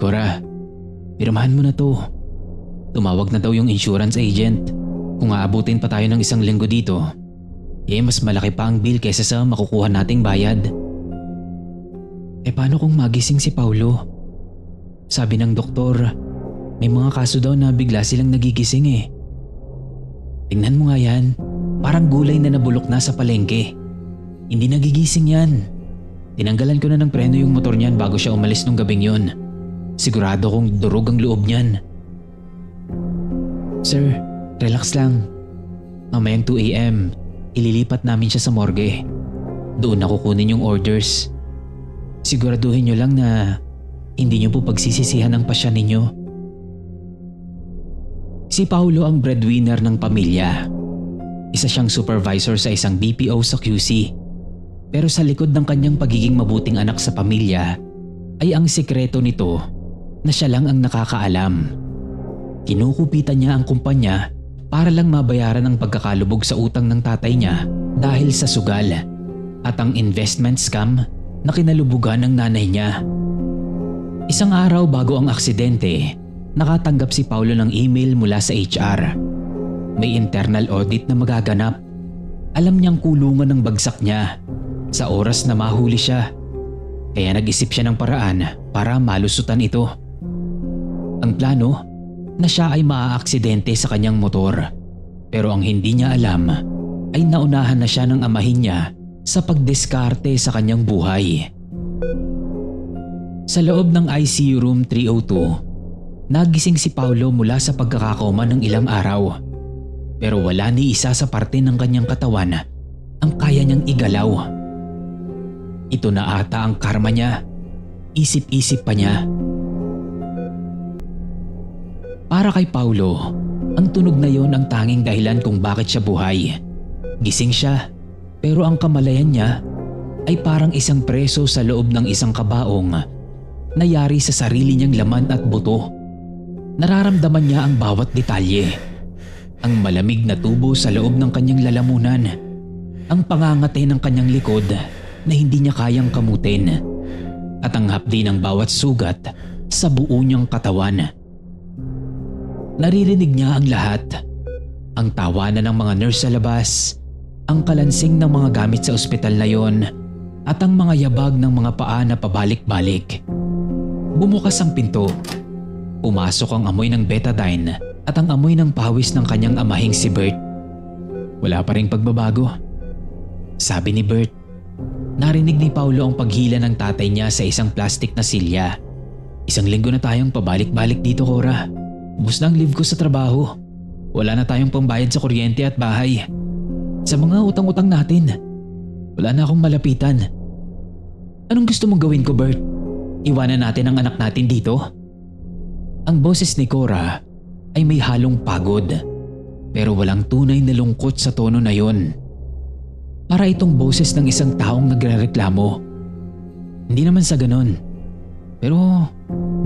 Cora, pirmahan mo na to. Tumawag na daw yung insurance agent. Kung aabutin pa tayo ng 1 linggo dito, mas malaki pa ang bill kaysa sa makukuha nating bayad. Paano kung magising si Paulo? Sabi ng doktor, may mga kaso daw na bigla silang nagigising eh. Tingnan mo nga yan, parang gulay na nabulok na sa palengke. Hindi nagigising yan. Tinanggalan ko na ng preno yung motor niyan bago siya umalis nung gabing yun. Sigurado kong durog ang loob niyan. Sir, relax lang. Mamayang 2 AM, ililipat namin siya sa morgue. Doon na kukunin yung orders. Siguraduhin niyo lang na hindi niyo po pagsisisihan ang pasya ninyo. Si Paulo ang breadwinner ng pamilya. Isa siyang supervisor sa isang BPO sa QC. Pero sa likod ng kanyang pagiging mabuting anak sa pamilya ay ang sikreto nito na siya lang ang nakakaalam. Kinukupitan niya ang kumpanya para lang mabayaran ang pagkakalubog sa utang ng tatay niya dahil sa sugal at ang investment scam na kinalubugan ng nanay niya. Isang araw bago ang aksidente, nakatanggap si Paulo ng email mula sa HR. May internal audit na magaganap. Alam niyang kulungan ng bagsak niya sa oras na mahuli siya. Kaya nag-isip siya ng paraan para malusutan ito. Ang plano na siya ay maaaksidente sa kanyang motor. Pero ang hindi niya alam ay naunahan na siya ng amahin niya sa pagdiskarte sa kanyang buhay. Sa loob ng ICU room 302, nagising si Paulo mula sa pagkakakoma ng ilang araw. Pero wala ni isa sa parte ng kanyang katawan ang kaya niyang igalaw. Ito na ata ang karma niya. Isip-isip pa niya. Para kay Paulo, ang tunog na yon ang tanging dahilan kung bakit siya buhay. Gising siya, pero ang kamalayan niya ay parang isang preso sa loob ng isang kabaong na yari sa sarili niyang laman at buto. Nararamdaman niya ang bawat detalye. Ang malamig na tubo sa loob ng kanyang lalamunan, ang pangangate ng kanyang likod na hindi niya kayang kamutin, at ang hapdi ng bawat sugat sa buo niyang katawan. Naririnig niya ang lahat. Ang tawanan ng mga nurse sa labas, ang kalansing ng mga gamit sa ospital na yon, at ang mga yabag ng mga paa na pabalik-balik. Bumukas ang pinto. Pumasok ang amoy ng betadine at ang amoy ng pawis ng kanyang amahing si Bert. Wala pa ring pagbabago, sabi ni Bert. Narinig ni Paulo ang paghila ng tatay niya sa isang plastik na silya. 1 linggo na tayong pabalik-balik dito, Cora. Ubus na ang leave ko sa trabaho. Wala na tayong pambayad sa kuryente at bahay. Sa mga utang-utang natin, wala na akong malapitan. Anong gusto mong gawin ko, Bert? Iwanan natin ang anak natin dito? Ang boses ni Cora ay may halong pagod, pero walang tunay na lungkot sa tono na yon. Para itong boses ng isang taong nagrereklamo. Hindi naman sa ganon. Pero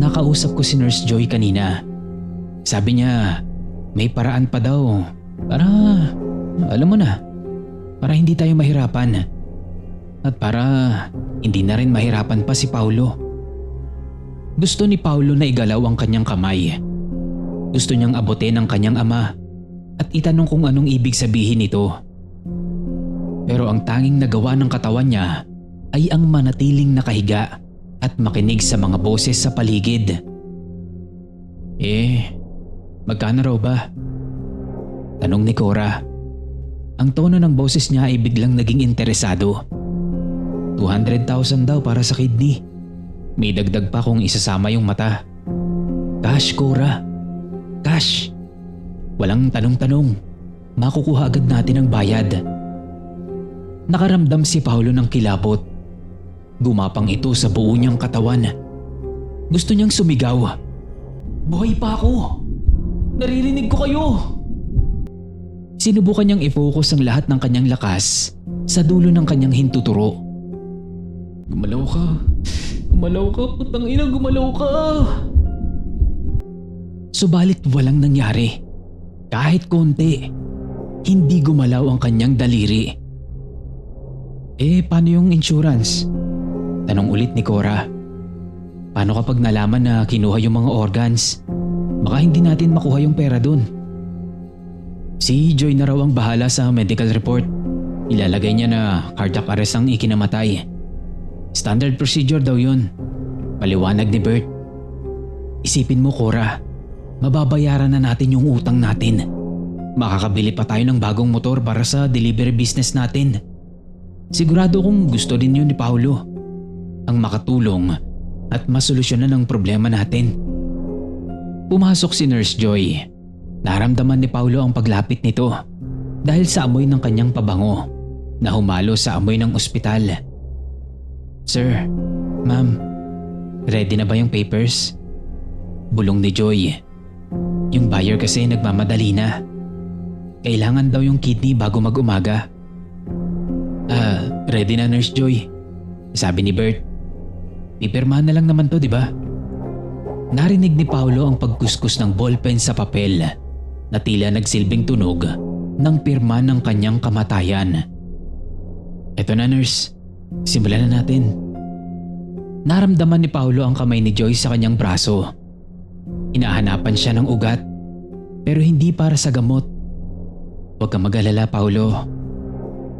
nakausap ko si Nurse Joy kanina. Sabi niya may paraan pa daw para, alam mo na, para hindi tayo mahirapan. At para hindi na rin mahirapan pa si Paulo. Gusto ni Paulo na igalaw ang kanyang kamay. Gusto niyang abutin ang kanyang ama at itanong kung anong ibig sabihin nito. Pero ang tanging nagawa ng katawan niya ay ang manatiling nakahiga at makinig sa mga boses sa paligid. Magkano raw ba? Tanong ni Cora. Ang tono ng boses niya ay biglang naging interesado. 200,000 daw para sa kidney. May dagdag pa kung isasama yung mata. Cash, Cora. Cash. Walang tanong-tanong. Makukuha agad natin ang bayad. Nakaramdam si Paulo ng kilabot. Gumapang ito sa buo niyang katawan. Gusto niyang sumigaw. Buhay pa ako! Naririnig ko kayo! Sinubukan niyang i-focus ang lahat ng kanyang lakas sa dulo ng kanyang hintuturo. Gumalaw ka! Gumalaw ka! Putang ina, gumalaw ka! Subalit walang nangyari. Kahit konti. Hindi gumalaw ang kanyang daliri. Paano yung insurance? Tanong ulit ni Cora. Paano kapag nalaman na kinuha yung mga organs? Baka hindi natin makuha yung pera dun. Si Joy na raw ang bahala sa medical report. Ilalagay niya na cardiac arrest ang ikinamatay. Standard procedure daw yun. Paliwanag ni Bert. Isipin mo, Cora, mababayaran na natin yung utang natin. Makakabili pa tayo ng bagong motor para sa delivery business natin. Sigurado kong gusto din yun ni Paulo. Ang makatulong at masolusyonan ang problema natin. Pumasok si Nurse Joy. Naramdaman ni Paulo ang paglapit nito dahil sa amoy ng kanyang pabango na humalo sa amoy ng ospital. Sir, ma'am, ready na ba yung papers? Bulong ni Joy. Yung buyer kasi nagmamadali na. Kailangan daw yung kidney bago mag-umaga. Ready na Nurse Joy, sabi ni Bert. Pipirmahan na lang naman to, di ba? Narinig ni Paulo ang pagkuskus ng ballpen sa papel na tila nagsilbing tunog ng pirma ng kanyang kamatayan. Eto na nurse, simulan na natin. Naramdaman ni Paulo ang kamay ni Joy sa kanyang braso. Hinahanapan siya ng ugat, pero hindi para sa gamot. Huwag kang mag-alala, Paulo.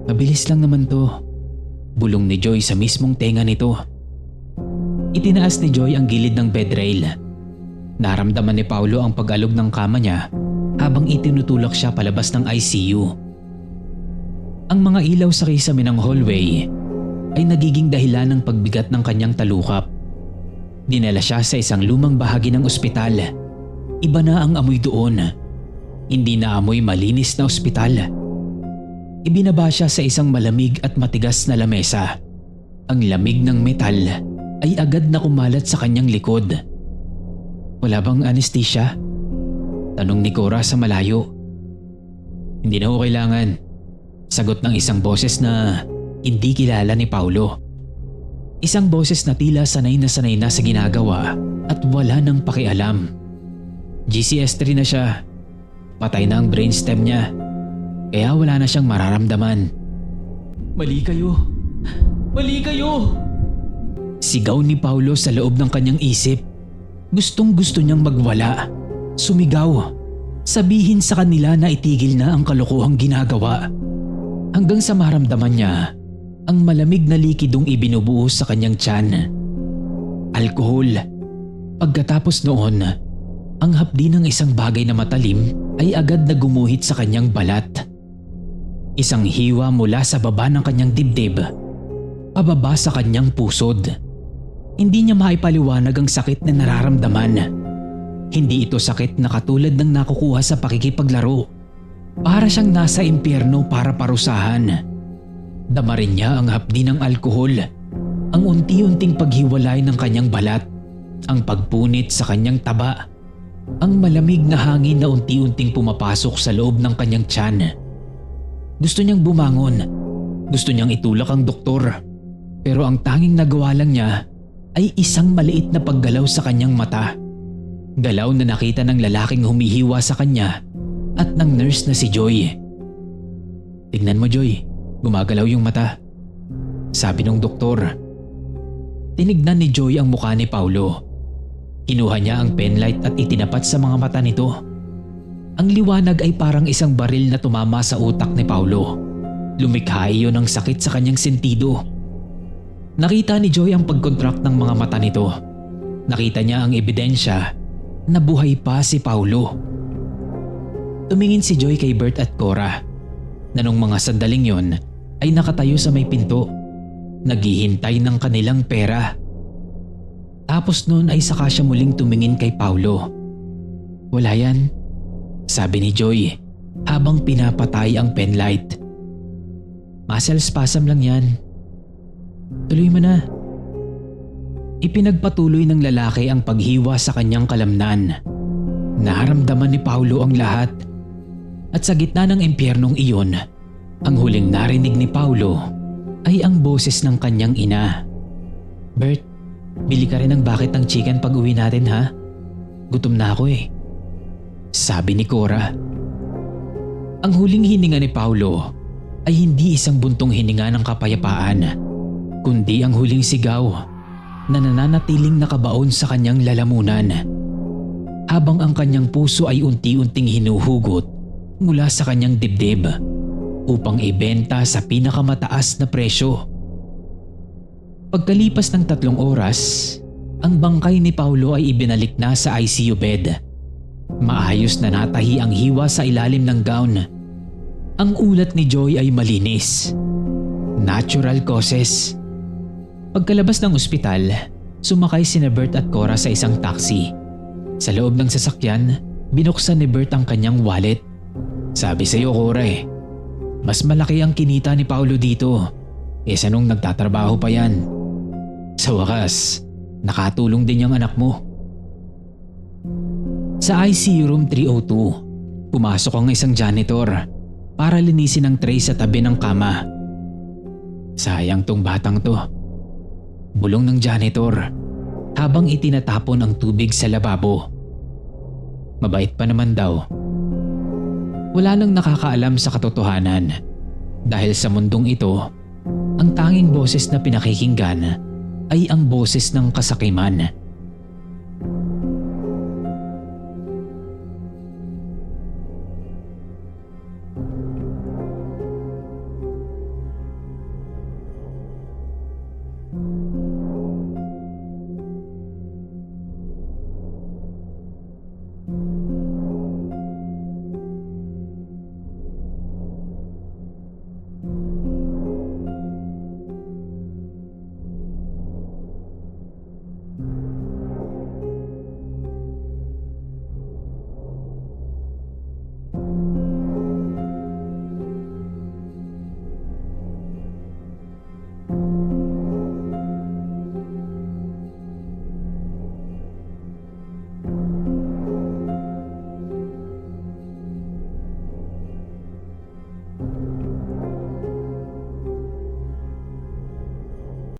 Mabilis lang naman to. Bulong ni Joy sa mismong tenga nito. Itinaas ni Joy ang gilid ng bed rail. Naramdaman ni Paulo ang pag-alog ng kama niya habang itinutulak siya palabas ng ICU. Ang mga ilaw sa kisame ng hallway ay nagiging dahilan ng pagbigat ng kanyang talukap. Dinala siya sa isang lumang bahagi ng ospital. Iba na ang amoy doon. Hindi na amoy malinis na ospital. Ibinaba siya sa isang malamig at matigas na lamesa. Ang lamig ng metal ay agad na kumalat sa kanyang likod. Wala bang anesthesia? Tanong ni Cora sa malayo. Hindi na ho kailangan. Sagot ng isang boses na hindi kilala ni Paulo. Isang boses na tila sanay na sa ginagawa at wala nang pakialam. GCS3 na siya. Patay na ang brainstem niya. Kaya wala na siyang mararamdaman. Mali kayo! Mali kayo! Sigaw ni Paulo sa loob ng kanyang isip. Gustong gusto niyang magwala. Sumigaw. Sabihin sa kanila na itigil na ang kalokohang ginagawa. Hanggang sa maramdaman niya ang malamig na likidong ibinubuhos sa kanyang tiyan. Alkohol. Pagkatapos noon, ang hapdi ng isang bagay na matalim ay agad na gumuhit sa kanyang balat. Isang hiwa mula sa baba ng kanyang dibdib, pababa sa kanyang pusod. Hindi niya maipaliwanag ang sakit na nararamdaman. Hindi ito sakit na katulad ng nakukuha sa pakikipaglaro. Para siyang nasa impyerno para parusahan. Dama rin niya ang hapdi ng alkohol, ang unti-unting paghiwalay ng kanyang balat, ang pagpunit sa kanyang taba, ang malamig na hangin na unti-unting pumapasok sa loob ng kanyang tiyan. Gusto niyang bumangon, gusto niyang itulak ang doktor, pero ang tanging nagawa lang niya ay isang maliit na paggalaw sa kanyang mata. Galaw na nakita ng lalaking humihiwa sa kanya at ng nurse na si Joy. Tignan mo, Joy, gumagalaw yung mata, sabi ng doktor. Tinignan ni Joy ang mukha ni Paulo. Kinuha niya ang penlight at itinapat sa mga mata nito. Ang liwanag ay parang isang baril na tumama sa utak ni Paulo. Lumikha iyon ng sakit sa kanyang sentido. Nakita ni Joy ang pagkontract ng mga mata nito. Nakita niya ang ebidensya na buhay pa si Paulo. Tumingin si Joy kay Bert at Cora na nung mga sandaling yon ay nakatayo sa may pinto, naghihintay ng kanilang pera. Tapos noon ay saka siya muling tumingin kay Paulo. Wala yan, sabi ni Joy habang pinapatay ang penlight. Muscle spasm lang yan. Tuloy mo na. Ipinagpatuloy ng lalaki ang paghiwa sa kanyang kalamnan. Naramdaman ni Paulo ang lahat. At sa gitna ng impyernong iyon, ang huling narinig ni Paulo ay ang boses ng kanyang ina. Bert, bili ka rin ng bucket ng chicken pag uwi natin ha? Gutom na ako eh, sabi ni Cora. Ang huling hininga ni Paulo ay hindi isang buntong hininga ng kapayapaan, kundi ang huling sigaw. na nananatiling nakabaon sa kanyang lalamunan, habang ang kanyang puso ay unti-unting hinuhugot mula sa kanyang dibdib upang ibenta sa pinakamataas na presyo. Pagkalipas ng 3 oras, ang bangkay ni Paulo ay ibinalik na sa ICU bed. Maayos na natahi ang hiwa sa ilalim ng gown. Ang ulat ni Joy ay malinis. Natural causes. Pagkalabas ng ospital, sumakay sina Bert at Cora sa isang taxi. Sa loob ng sasakyan, binuksan ni Bert ang kanyang wallet. Sabi sa'yo, Cora mas malaki ang kinita ni Paulo dito. Kesa nung nagtatrabaho pa yan. Sa wakas, nakatulong din yung anak mo. Sa ICU room 302, pumasok ang isang janitor para linisin ang tray sa tabi ng kama. Sayang tong batang to. Bulong ng janitor habang itinatapon ang tubig sa lababo. Mabait pa naman daw. Wala nang nakakaalam sa katotohanan dahil sa mundong ito, ang tanging boses na pinakikinggan ay ang boses ng kasakiman.